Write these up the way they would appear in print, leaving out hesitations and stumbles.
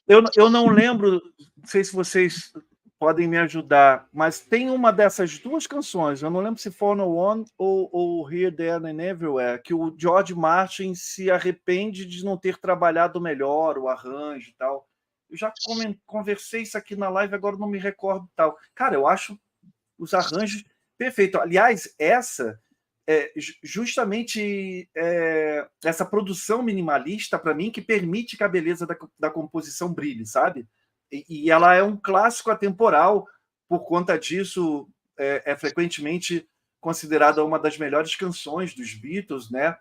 Eu não lembro, não sei se vocês podem me ajudar, mas tem uma dessas duas canções, eu não lembro se For No One ou Here, There and Everywhere, que o George Martin se arrepende de não ter trabalhado melhor o arranjo e tal. Eu já conversei isso aqui na live, agora não me recordo tal. Cara, eu acho os arranjos perfeitos. Aliás, essa justamente essa produção minimalista, para mim, que permite que a beleza da composição brilhe, sabe? E ela é um clássico atemporal, por conta disso, frequentemente considerada uma das melhores canções dos Beatles, né?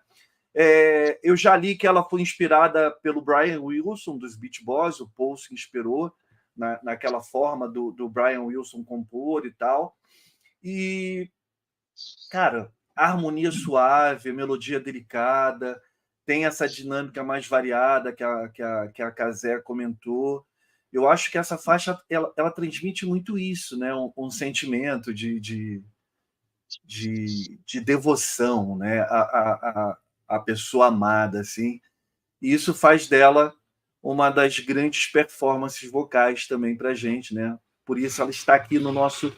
Eu já li que ela foi inspirada pelo Brian Wilson, dos Beach Boys, o Paul se inspirou naquela forma do Brian Wilson compor e tal. E, cara, harmonia suave, melodia delicada, tem essa dinâmica mais variada que a Cazé comentou. Eu acho que essa faixa ela transmite muito isso, né? Um sentimento de devoção, né? A pessoa amada, assim. E isso faz dela uma das grandes performances vocais também para a gente, né? Por isso ela está aqui no nosso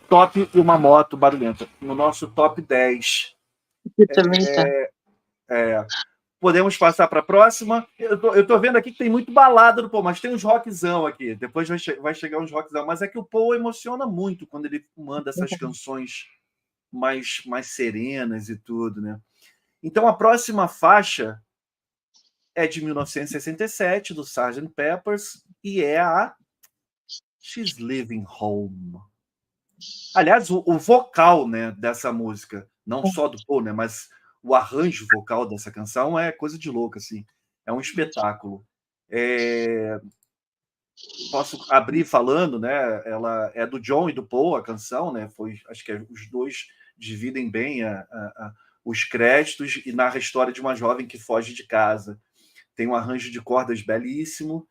top uma moto barulhenta, no nosso top 10. Eu também tá. Podemos passar para a próxima. Eu tô vendo aqui que tem muito balada do Paul, mas tem uns rockzão aqui. Depois vai chegar uns rockzão. Mas é que o Paul emociona muito quando ele manda essas canções mais serenas e tudo, né? Então a próxima faixa é de 1967, do Sgt. Peppers, e é a She's Living Home. Aliás, o vocal, né, dessa música, não só do Paul, né, mas o arranjo vocal dessa canção é coisa de louco, assim. É um espetáculo. Posso abrir falando, né? Ela é do John e do Paul, a canção, né? Acho que os dois dividem bem os créditos e narra a história de uma jovem que foge de casa. Tem um arranjo de cordas belíssimo.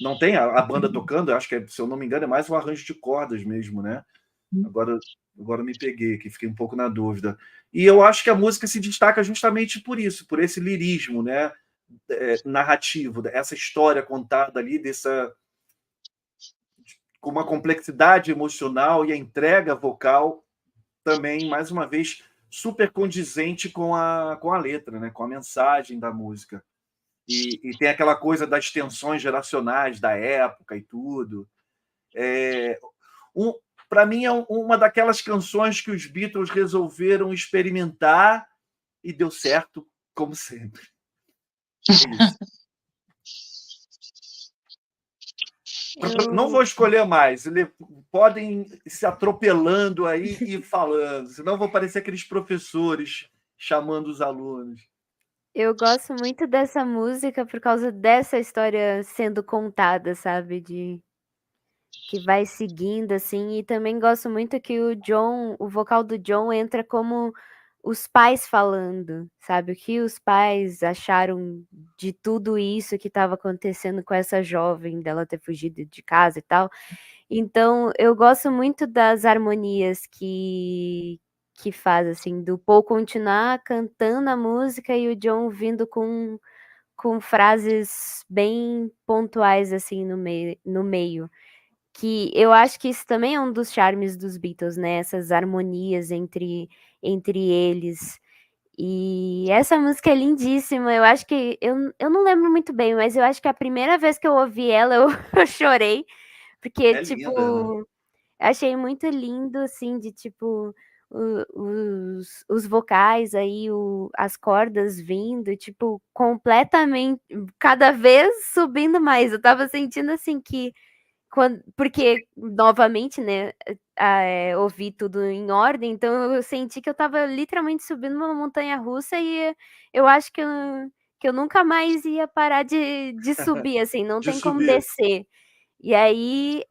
Não tem a banda tocando, acho que, se eu não me engano, é mais um arranjo de cordas mesmo, né? Agora me peguei aqui, fiquei um pouco na dúvida. E eu acho que a música se destaca justamente por isso, por esse lirismo, né? Narrativo, essa história contada ali, com uma complexidade emocional e a entrega vocal também, mais uma vez, super condizente com a letra, né? Com a mensagem da música. E tem aquela coisa das tensões geracionais da época e tudo. Para mim, é uma daquelas canções que os Beatles resolveram experimentar e deu certo, como sempre. É isso. Não vou escolher mais. Podem se atropelando aí e falando, senão vou parecer aqueles professores chamando os alunos. Eu gosto muito dessa música por causa dessa história sendo contada, sabe? Que vai seguindo, assim. E também gosto muito que o vocal do John entra como os pais falando, sabe? O que os pais acharam de tudo isso que estava acontecendo com essa jovem, dela ter fugido de casa e tal. Então, eu gosto muito das harmonias que faz, assim, do Paul continuar cantando a música e o John vindo com frases bem pontuais, assim, no meio. Que eu acho que isso também é um dos charmes dos Beatles, né? Essas harmonias entre eles. E essa música é lindíssima. Eu acho que. Eu não lembro muito bem, mas eu acho que a primeira vez que eu ouvi ela, eu chorei. Porque, tipo, Linda, né? achei muito lindo, assim, de tipo. Os vocais aí, as cordas vindo, tipo, completamente, cada vez subindo mais. Eu tava sentindo assim que porque, novamente, né, ouvi tudo em ordem, então eu senti que eu estava literalmente subindo uma montanha-russa e eu acho que eu nunca mais ia parar de subir, assim, não De tem como subir. descer. E aí,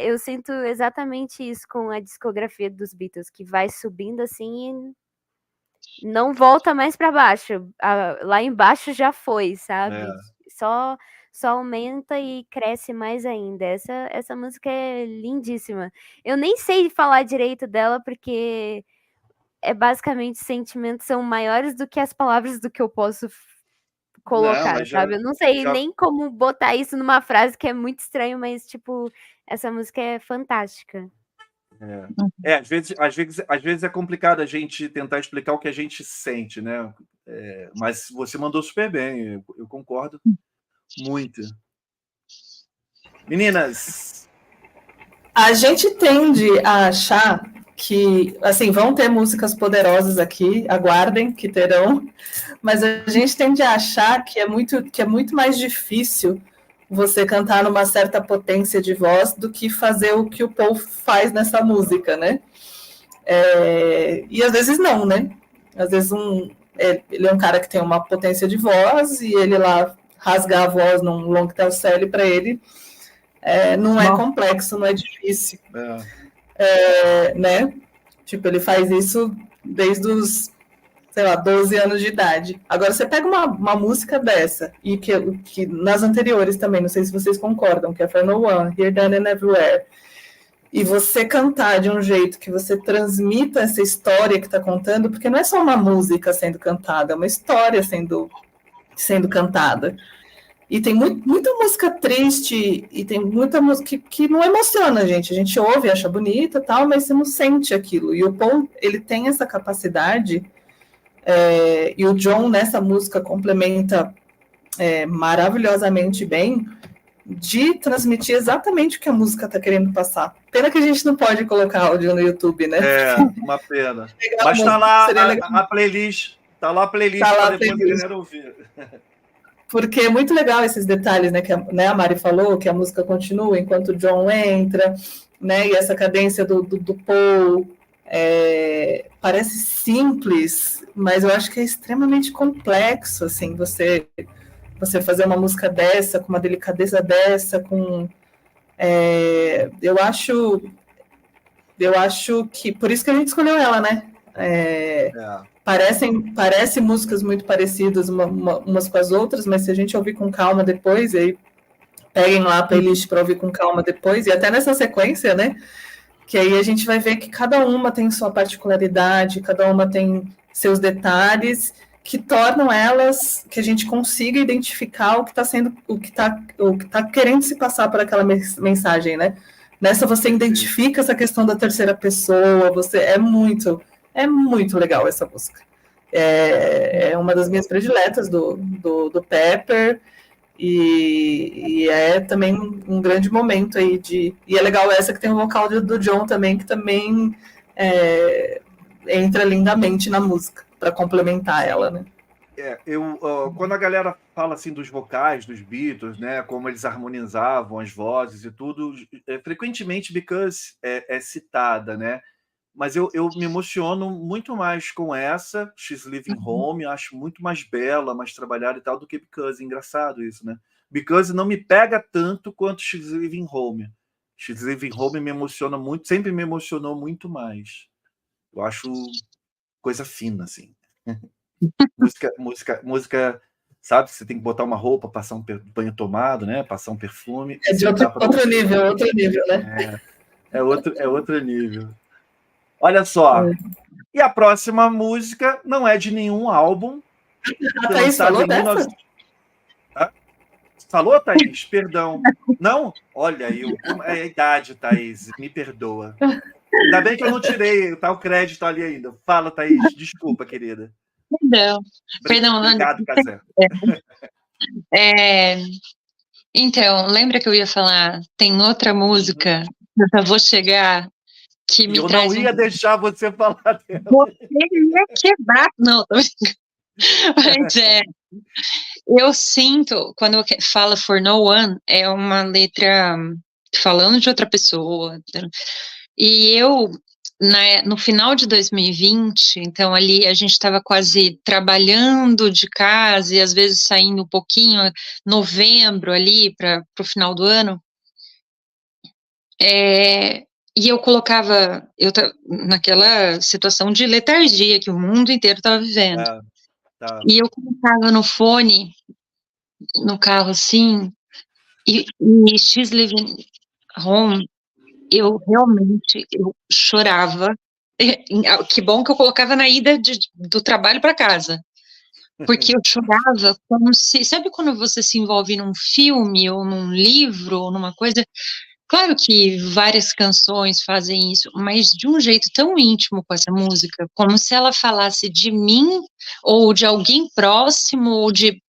eu sinto exatamente isso com a discografia dos Beatles, que vai subindo assim e não volta mais para baixo. Lá embaixo já foi, sabe? Só aumenta e cresce mais ainda. Essa música é lindíssima. Eu nem sei falar direito dela porque basicamente sentimentos são maiores do que as palavras do que eu posso colocar, mas sabe? Eu não sei já nem como botar isso numa frase que é muito estranho, mas, tipo, essa música é fantástica. às vezes é complicado a gente tentar explicar o que a gente sente, né? Mas você mandou super bem, eu concordo muito. Meninas, A gente tende a achar que, assim, vão ter músicas poderosas aqui, aguardem que terão, mas a gente tende a achar que é muito mais difícil você cantar numa certa potência de voz do que fazer o que o Paul faz nessa música, né? E às vezes não, né? Às vezes ele é um cara que tem uma potência de voz e ele lá rasgar a voz num long tail cell para ele não é complexo, não é difícil. Né? Tipo, ele faz isso desde os, sei lá, 12 anos de idade. Agora, você pega uma música dessa, e que nas anteriores também, não sei se vocês concordam, que é For No One, Here, Then and Everywhere, e você cantar de um jeito que você transmita essa história que está contando, porque não é só uma música sendo cantada, é uma história sendo cantada. E tem muita música triste, e tem muita música que não emociona a gente ouve, acha bonita e tal, mas você não sente aquilo. E o Paul, ele tem essa capacidade, e o John nessa música complementa maravilhosamente bem, de transmitir exatamente o que a música está querendo passar. Pena que a gente não pode colocar áudio no YouTube, né? uma pena. Mas está lá a playlist, está lá a playlist para depois a galera ouvir. Porque é muito legal esses detalhes, né, que a Mari falou, que a música continua enquanto o John entra, né, e essa cadência do Paul parece simples, mas eu acho que é extremamente complexo, assim, você fazer uma música dessa, com uma delicadeza dessa, eu acho que, por isso que a gente escolheu ela, né, Parecem músicas muito parecidas umas com as outras, mas se a gente ouvir com calma depois, aí peguem lá a playlist para ouvir com calma depois, e até nessa sequência, né? Que aí a gente vai ver que cada uma tem sua particularidade, cada uma tem seus detalhes que tornam elas, que a gente consiga identificar o que está querendo se passar por aquela mensagem, né? Nessa você identifica essa questão da terceira pessoa, é muito legal essa música. É uma das minhas prediletas do Pepper, e é também um grande momento aí e é legal essa que tem o vocal do John também, que também entra lindamente na música, para complementar ela, né? Quando a galera fala assim dos vocais dos Beatles, né, como eles harmonizavam as vozes e tudo, frequentemente Because é citada, né? Mas eu me emociono muito mais com essa, She's Living Home, acho muito mais bela, mais trabalhada e tal, do que Because. Engraçado isso, né? Because não me pega tanto quanto She's Living Home. She's Living Home me emociona muito, sempre me emocionou muito mais. Eu acho coisa fina, assim. música, sabe? Você tem que botar uma roupa, passar um banho tomado, né? Passar um perfume. É de outro nível, né? É outro nível. Olha só. E a próxima música não é de nenhum álbum. A Thaís falou dessa? Falou, Thaís? Perdão. Não? Olha, é a idade, Thaís. Me perdoa. Ainda bem que eu não tirei o crédito ali ainda. Fala, Thaís. Desculpa, querida. Perdão. Obrigado, Cazé. Então, lembra que eu ia falar? Tem outra música, eu já vou chegar, que me traz... Eu não ia deixar você falar dela. Você ia quebrar... Não, tô brincando. Mas eu sinto, quando fala For No One, é uma letra falando de outra pessoa. E eu, no final de 2020, então ali a gente estava quase trabalhando de casa e às vezes saindo um pouquinho, novembro ali para o final do ano, e eu colocava, naquela situação de letargia que o mundo inteiro estava vivendo, e eu colocava no fone, no carro assim, e She's Living Home, eu realmente chorava. Que bom que eu colocava na ida do trabalho para casa, Porque eu chorava como se... Sabe quando você se envolve num filme, ou num livro, ou numa coisa... Claro que várias canções fazem isso, mas de um jeito tão íntimo com essa música, como se ela falasse de mim, ou de alguém próximo, ou de...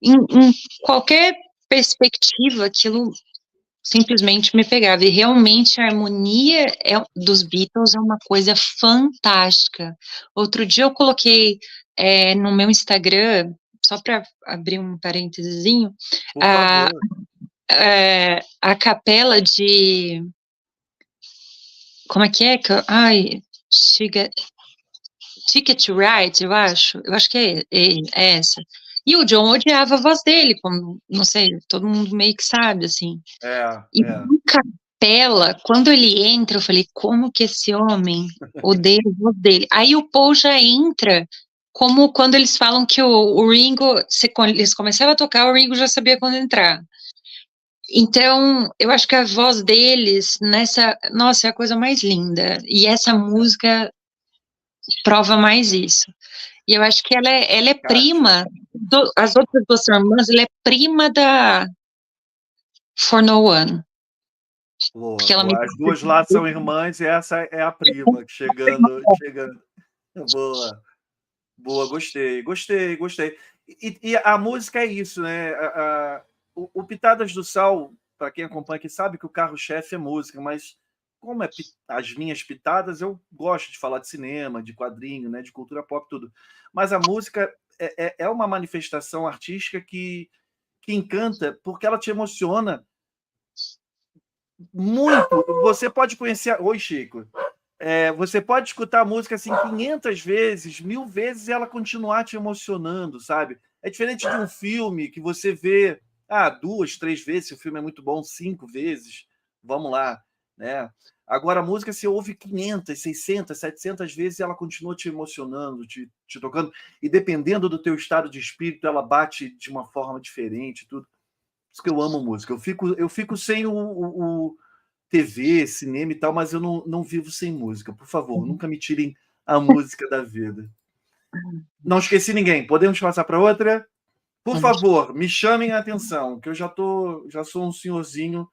Em qualquer perspectiva, aquilo simplesmente me pegava. E realmente a harmonia dos Beatles é uma coisa fantástica. Outro dia eu coloquei no meu Instagram, só para abrir um parênteses, Por favor. a capela de... Como é que é? Ai, Ticket to Ride, eu acho. Eu acho que é essa. E o John odiava a voz dele, como, não sei, todo mundo meio que sabe, assim. E no capela, quando ele entra, eu falei, como que esse homem odeia a voz dele? Aí o Paul já entra, como quando eles falam que o Ringo, eles começavam a tocar, o Ringo já sabia quando entrar. Então, eu acho que a voz deles, nossa, é a coisa mais linda. E essa música prova mais isso. E eu acho que ela é prima, as outras duas irmãs, ela é prima da For No One. As duas lá são irmãs e essa é a prima, chegando. Boa, gostei. E a música é isso, né? O Pitadas do Sal, para quem acompanha aqui, sabe que o carro-chefe é música, mas como é as minhas pitadas, eu gosto de falar de cinema, de quadrinho, né, de cultura pop, tudo. Mas a música é uma manifestação artística que encanta, porque ela te emociona muito. Você pode conhecer... Oi, Chico. Você pode escutar a música assim 500 vezes, 1000 vezes e ela continuar te emocionando, sabe? É diferente de um filme que você vê 2, 3 vezes, se o filme é muito bom, 5 vezes, vamos lá, né? Agora, a música você ouve 500, 600, 700 vezes e ela continua te emocionando, te tocando, e dependendo do teu estado de espírito, ela bate de uma forma diferente, tudo. Por isso que eu amo música. Eu fico sem o TV, cinema e tal, mas eu não vivo sem música. Por favor, nunca me tirem a música da vida. Não esqueci ninguém. Podemos passar para outra? Por favor, me chamem a atenção, que eu já sou um senhorzinho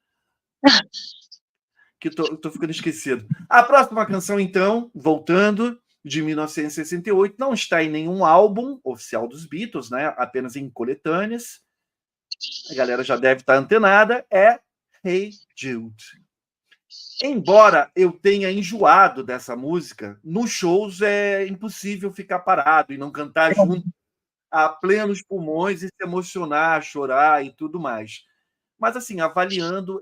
que tô ficando esquecido. A próxima canção, então, voltando, de 1968, não está em nenhum álbum oficial dos Beatles, né? Apenas em coletâneas. A galera já deve estar antenada. É Hey Jude. Embora eu tenha enjoado dessa música, nos shows é impossível ficar parado e não cantar junto a plenos pulmões e se emocionar, chorar e tudo mais. Mas, assim, avaliando,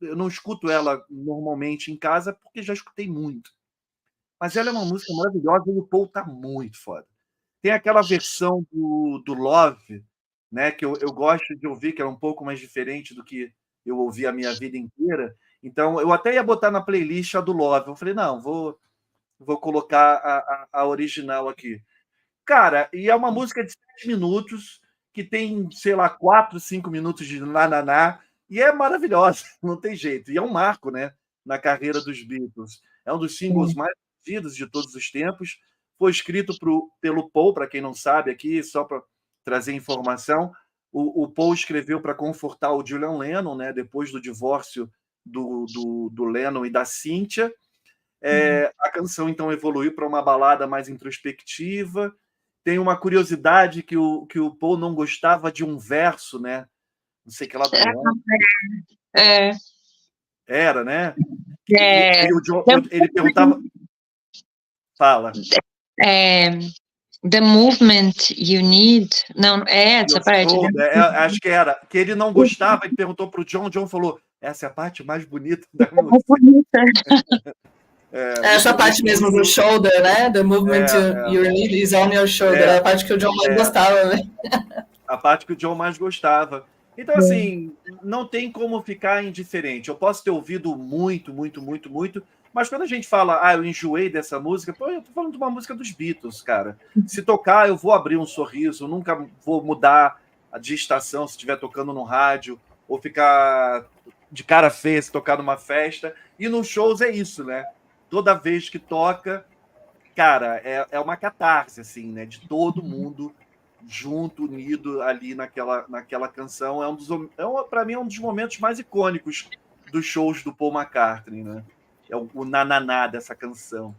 eu não escuto ela normalmente em casa porque já escutei muito. Mas ela é uma música maravilhosa e o Paul tá muito foda. Tem aquela versão do Love, né, que eu gosto de ouvir, que é um pouco mais diferente do que eu ouvi a minha vida inteira. Então, eu até ia botar na playlist a do Love. Eu falei, não, vou colocar a original aqui. Cara, e é uma música de 7 minutos, que tem, sei lá, 4, 5 minutos de nananá, e é maravilhosa, não tem jeito. E é um marco, né, na carreira dos Beatles. É um dos singles mais vendidos de todos os tempos. Foi escrito pelo Paul, para quem não sabe aqui, só para trazer informação. O Paul escreveu para confortar o Julian Lennon, né, depois do divórcio do Lennon e da Cynthia. A canção, então, evoluiu para uma balada mais introspectiva. Tem uma curiosidade que o Paul não gostava de um verso, né? Não sei o que lá do Era, né? E o John, ele perguntava... Fala. The movement you need... Não, essa parte. Acho que era. Que ele não gostava, ele perguntou para o John falou, essa é a parte mais bonita da música. Essa parte mesmo do shoulder, né? The movement you need is on your shoulder. É a parte que o John mais gostava, né? A parte que o John mais gostava. Então, assim, não tem como ficar indiferente. Eu posso ter ouvido muito, muito, muito, muito, mas quando a gente fala, eu enjoei dessa música, eu tô falando de uma música dos Beatles, cara. Se tocar, eu vou abrir um sorriso, eu nunca vou mudar de estação se estiver tocando no rádio, ou ficar de cara feia se tocar numa festa. E nos shows é isso, né? Toda vez que toca, cara, é uma catarse, assim, né? De todo mundo junto, unido ali naquela canção. Para mim, é um dos momentos mais icônicos dos shows do Paul McCartney, né? É o nananá dessa canção.